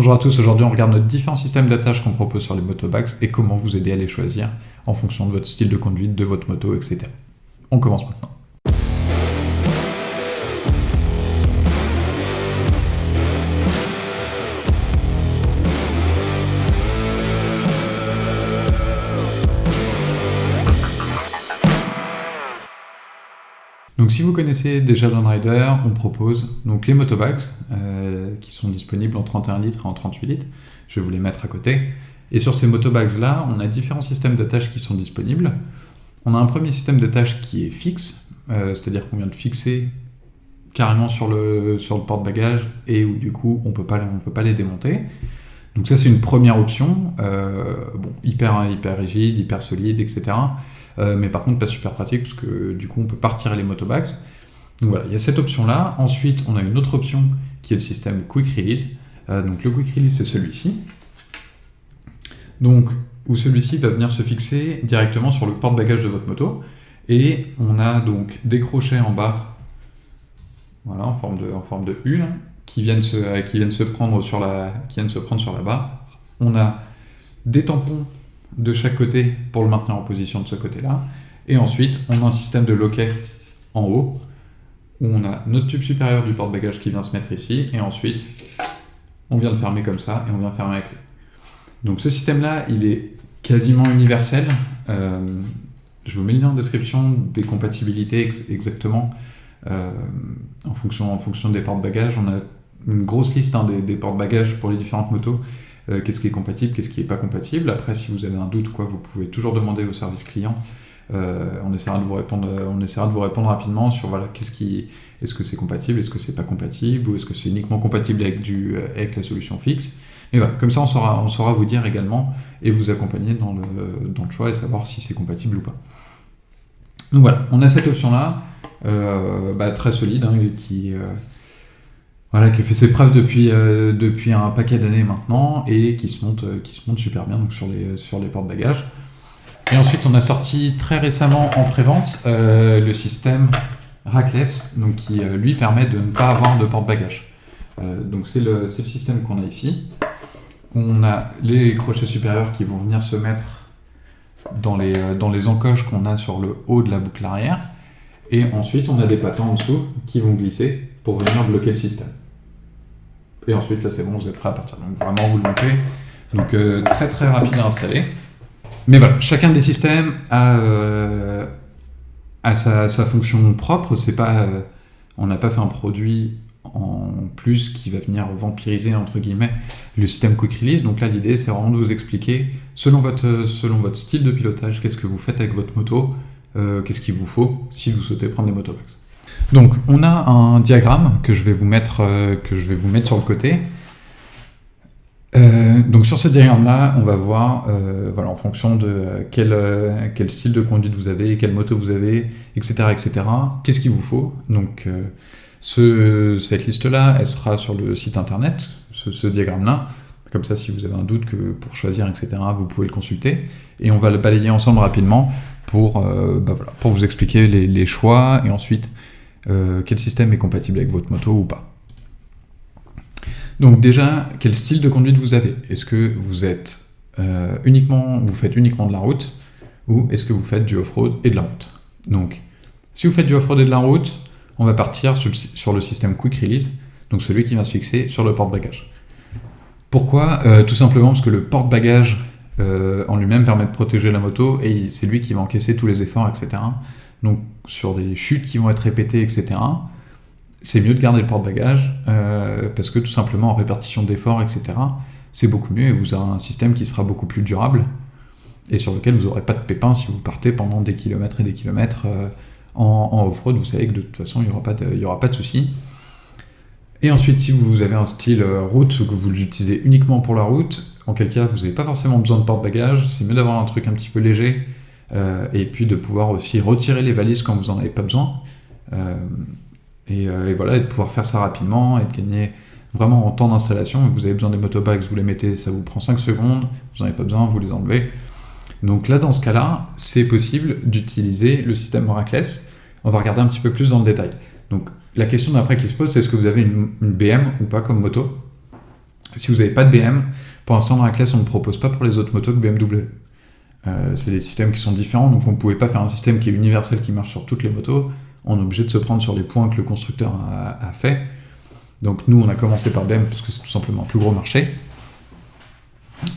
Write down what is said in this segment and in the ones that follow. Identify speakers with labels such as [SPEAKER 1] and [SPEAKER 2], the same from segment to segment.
[SPEAKER 1] Bonjour à tous, aujourd'hui on regarde nos différents systèmes d'attache qu'on propose sur les motobags et comment vous aider à les choisir en fonction de votre style de conduite, de votre moto, etc. On commence maintenant. Donc si vous connaissez déjà Landrider, on propose donc les motobags qui sont disponibles en 31 litres et en 38 litres. Je vais vous les mettre à côté. Et sur ces motobags là, on a différents systèmes d'attache qui sont disponibles. On a un premier système d'attache qui est fixe, c'est-à-dire qu'on vient de fixer carrément sur le porte-bagages et où du coup on peut pas les démonter. Donc ça c'est une première option, hyper rigide, hyper solide, etc. Mais par contre pas super pratique parce que du coup on peut pas retirer les motobags. Donc voilà, il y a cette option là. Ensuite on a une autre option qui est le système Quick Release. Donc le Quick Release c'est celui-ci. Donc où celui-ci va venir se fixer directement sur le porte-bagages de votre moto. Et on a donc des crochets en bas, voilà, en forme de U là, qui viennent se prendre sur la barre. On a des tampons de chaque côté pour le maintenir en position de ce côté-là. Et ensuite, on a un système de loquet en haut, où on a notre tube supérieur du porte-bagages qui vient se mettre ici, et ensuite, on vient de fermer comme ça, et on vient fermer avec clé. Donc ce système-là, il est quasiment universel. Je vous mets le lien en description des compatibilités exactement, en fonction des porte-bagages. On a une grosse liste des porte-bagages pour les différentes motos. Qu'est-ce qui est compatible, qu'est-ce qui n'est pas compatible. Après, si vous avez un doute, vous pouvez toujours demander au service client. On essaiera de vous répondre rapidement sur est-ce que c'est compatible, est-ce que c'est pas compatible, ou est-ce que c'est uniquement compatible avec la solution fixe. Et voilà, comme ça, on saura vous dire également et vous accompagner dans le choix et savoir si c'est compatible ou pas. Donc voilà, on a cette option-là, très solide, qui a fait ses preuves depuis un paquet d'années maintenant et qui se monte super bien donc sur les porte-bagages. Et ensuite, on a sorti très récemment en pré-vente le système rackless, donc qui lui permet de ne pas avoir de porte-bagages. Donc c'est le système qu'on a ici. On a les crochets supérieurs qui vont venir se mettre dans les encoches qu'on a sur le haut de la boucle arrière. Et ensuite, on a des patins en dessous qui vont glisser pour venir bloquer le système. Et ensuite, là, c'est bon, vous êtes prêt à partir. Donc, vraiment, vous le montez. Donc, très, très rapide à installer. Mais voilà, chacun des systèmes a sa fonction propre. On n'a pas fait un produit en plus qui va venir vampiriser, entre guillemets, le système Quick Release. Donc là, l'idée, c'est vraiment de vous expliquer, selon votre style de pilotage, qu'est-ce que vous faites avec votre moto, qu'est-ce qu'il vous faut si vous souhaitez prendre des motobags. Donc, on a un diagramme que je vais vous mettre sur le côté. Donc, sur ce diagramme-là, on va voir, en fonction de quel style de conduite vous avez, quelle moto vous avez, etc., qu'est-ce qu'il vous faut. Donc, cette liste-là, elle sera sur le site internet, ce diagramme-là. Comme ça, si vous avez un doute pour choisir, etc., vous pouvez le consulter. Et on va le balayer ensemble rapidement pour vous expliquer les choix et ensuite quel système est compatible avec votre moto ou pas. Donc déjà, quel style de conduite vous avez? Est-ce que vous êtes vous faites uniquement de la route ou est-ce que vous faites du off-road et de la route? Donc, si vous faites du off-road et de la route, on va partir sur le système Quick Release, donc celui qui va se fixer sur le porte-bagages. Pourquoi? Tout simplement parce que le porte-bagages en lui-même permet de protéger la moto et c'est lui qui va encaisser tous les efforts, etc. Donc sur des chutes qui vont être répétées, etc., c'est mieux de garder le porte-bagages parce que tout simplement en répartition d'efforts, etc., c'est beaucoup mieux et vous aurez un système qui sera beaucoup plus durable et sur lequel vous n'aurez pas de pépins si vous partez pendant des kilomètres et des kilomètres en off-road. Vous savez que de toute façon il n'y aura pas de souci. Et ensuite, si vous avez un style route ou que vous l'utilisez uniquement pour la route, en quel cas vous n'avez pas forcément besoin de porte-bagages, c'est mieux d'avoir un truc un petit peu léger et puis de pouvoir aussi retirer les valises quand vous n'en avez pas besoin. Et de pouvoir faire ça rapidement et de gagner vraiment en temps d'installation. Vous avez besoin des motobags, vous les mettez, ça vous prend 5 secondes, vous n'en avez pas besoin, vous les enlevez. Donc là, dans ce cas-là, c'est possible d'utiliser le système rackless. On va regarder un petit peu plus dans le détail. Donc la question d'après qui se pose, c'est est-ce que vous avez une BM ou pas comme moto? Si vous n'avez pas de BM, pour l'instant dans Rackless on ne propose pas pour les autres motos que BMW. C'est des systèmes qui sont différents, donc on ne pouvait pas faire un système qui est universel, qui marche sur toutes les motos. On est obligé de se prendre sur les points que le constructeur a fait. Donc nous on a commencé par BM parce que c'est tout simplement un plus gros marché.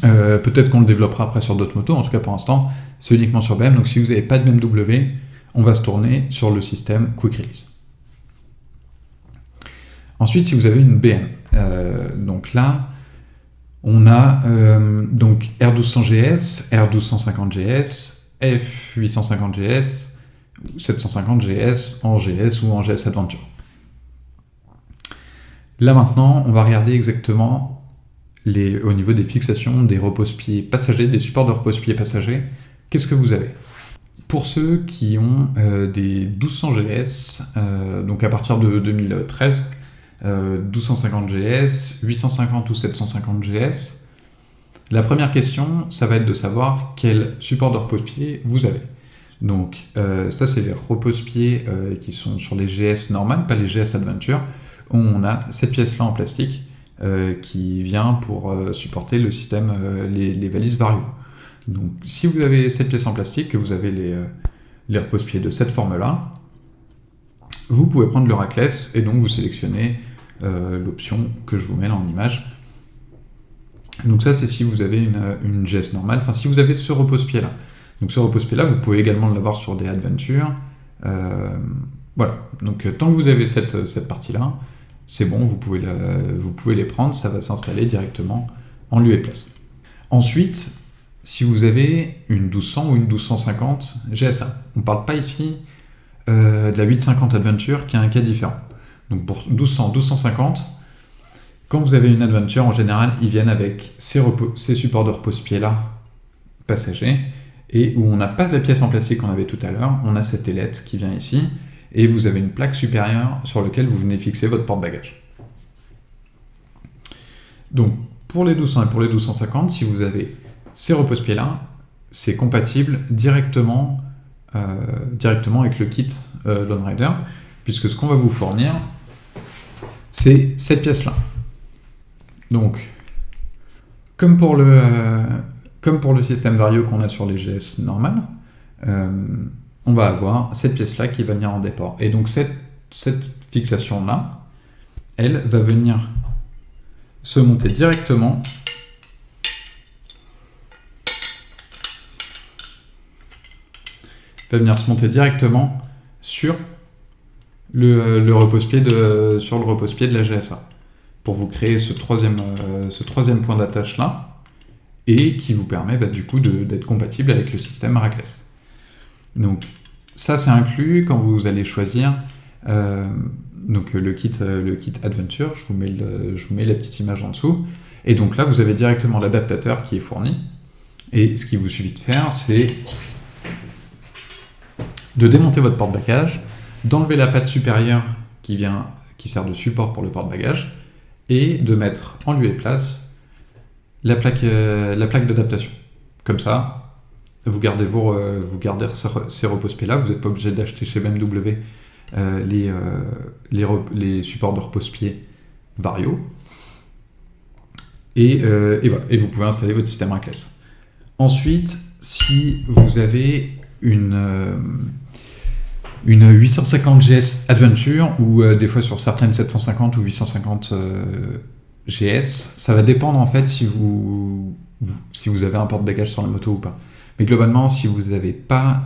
[SPEAKER 1] Peut-être qu'on le développera après sur d'autres motos, en tout cas pour l'instant c'est uniquement sur BM. Donc si vous n'avez pas de BMW, on va se tourner sur le système Quick Release. Ensuite, si vous avez une BM, donc là, on a donc R1200GS, R1250GS, F850GS, 750GS, en GS ou en GS Adventure. Là maintenant, on va regarder exactement au niveau des fixations, des repose-pieds passagers, des supports de repose-pieds passagers, qu'est-ce que vous avez ? Pour ceux qui ont des 1200GS, donc à partir de 2013, 1250GS, 850 ou 750GS. La première question, ça va être de savoir quel support de repose-pied vous avez. Donc ça c'est les repose-pieds qui sont sur les GS normales, pas les GS Adventure, où on a cette pièce-là en plastique qui vient pour supporter le système, les valises Vario. Donc si vous avez cette pièce en plastique, que vous avez les repose-pieds de cette forme-là, vous pouvez prendre le Rackless et donc vous sélectionnez l'option que je vous mets là en image. Donc ça c'est si vous avez une GS normale, enfin si vous avez ce repose-pied là. Donc ce repose-pied là, vous pouvez également l'avoir sur des Adventure. Voilà, donc tant que vous avez cette partie-là, c'est bon, vous pouvez les prendre, ça va s'installer directement en lieu et place. Ensuite, si vous avez une 1200 ou une 1250 GSA, on ne parle pas ici de la 850 Adventure qui a un cas différent. Donc pour 1200, 1250, quand vous avez une Adventure, en général, ils viennent avec ces supports de repose-pieds là, passagers, et où on n'a pas la pièce en plastique qu'on avait tout à l'heure, on a cette ailette qui vient ici, et vous avez une plaque supérieure sur laquelle vous venez fixer votre porte-bagages. Donc pour les 1200 et pour les 1250, si vous avez ces repose-pieds là, c'est compatible directement avec le kit Lone Rider, puisque ce qu'on va vous fournir, c'est cette pièce-là. Donc, comme pour le système Vario qu'on a sur les GS normales, on va avoir cette pièce-là qui va venir en déport. Et donc cette fixation-là, elle va venir se monter directement sur le repose-pied de la GSA, pour vous créer ce troisième point d'attache là, et qui vous permet du coup d'être compatible avec le système Rackless. Donc ça c'est inclus quand vous allez choisir donc le kit Adventure. Je vous mets la petite image en dessous, et donc là vous avez directement l'adaptateur qui est fourni, et ce qu'il vous suffit de faire, c'est de démonter votre porte-bagages, d'enlever la patte supérieure qui sert de support pour le porte-bagages, et de mettre en lieu et place la plaque d'adaptation. Comme ça, vous gardez ces repose-pieds là, vous n'êtes pas obligé d'acheter chez BMW les supports de repose-pieds Vario, et voilà, et vous pouvez installer votre système Rackless. Ensuite, si vous avez une 850 GS Adventure, ou des fois sur certaines 750 ou 850 GS, ça va dépendre en fait si vous avez un porte-bagages sur la moto ou pas. Mais globalement, si vous n'avez pas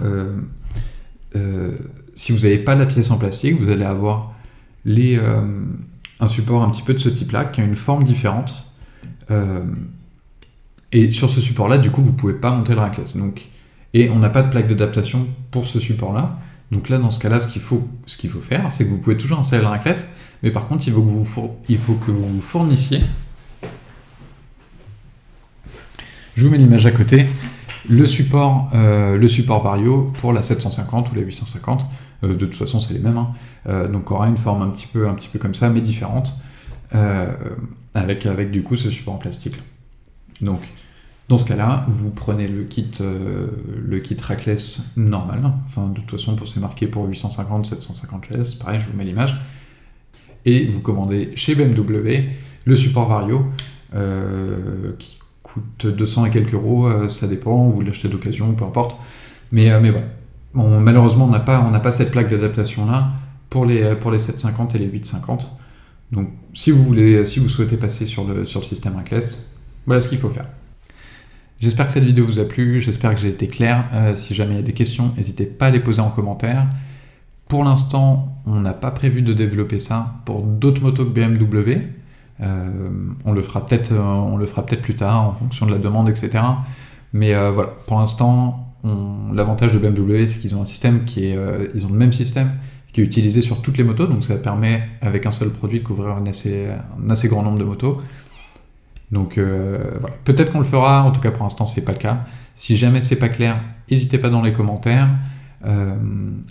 [SPEAKER 1] la pièce en plastique, vous allez avoir un support un petit peu de ce type-là, qui a une forme différente. Et sur ce support-là, du coup, vous ne pouvez pas monter le Rackless. Et on n'a pas de plaque d'adaptation pour ce support-là. Donc là, dans ce cas-là, ce qu'il faut faire, c'est que vous pouvez toujours installer le Rackless, mais par contre, il faut que vous vous fournissiez, je vous mets l'image à côté, le support Vario pour la 750 ou la 850, de toute façon c'est les mêmes, donc on aura une forme un petit peu comme ça, mais différente, avec du coup ce support en plastique. Donc dans ce cas-là, vous prenez le kit Rackless normal, enfin de toute façon c'est marqué pour 850, 750 GS, pareil, je vous mets l'image, et vous commandez chez BMW le support Vario qui coûte 200 et quelques euros, ça dépend, vous l'achetez d'occasion, peu importe. Mais voilà. Bon, malheureusement, on n'a pas cette plaque d'adaptation-là pour les 750 et les 850. Donc, si vous souhaitez passer sur le système Rackless, voilà ce qu'il faut faire. J'espère que cette vidéo vous a plu, j'espère que j'ai été clair. Si jamais il y a des questions, n'hésitez pas à les poser en commentaire. Pour l'instant, on n'a pas prévu de développer ça pour d'autres motos que BMW. On le fera peut-être plus tard en fonction de la demande, etc. Mais voilà, pour l'instant, l'avantage de BMW, c'est qu'ils ont un système ils ont le même système qui est utilisé sur toutes les motos, donc ça permet avec un seul produit de couvrir un assez grand nombre de motos. Donc voilà, peut-être qu'on le fera, en tout cas pour l'instant c'est pas le cas. Si jamais c'est pas clair, n'hésitez pas dans les commentaires.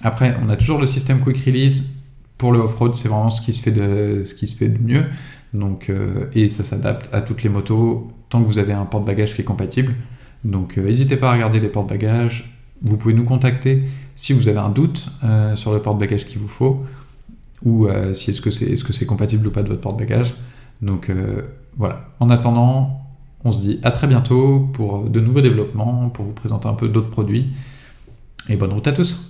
[SPEAKER 1] Après, on a toujours le système Quick Release pour le off-road, c'est vraiment ce qui se fait de mieux. Donc, et ça s'adapte à toutes les motos tant que vous avez un porte-bagages qui est compatible. Donc n'hésitez pas à regarder les porte-bagages. Vous pouvez nous contacter si vous avez un doute sur le porte-bagages qu'il vous faut, ou si est-ce que c'est compatible ou pas de votre porte-bagages. Donc voilà. En attendant, on se dit à très bientôt pour de nouveaux développements, pour vous présenter un peu d'autres produits. Et bonne route à tous!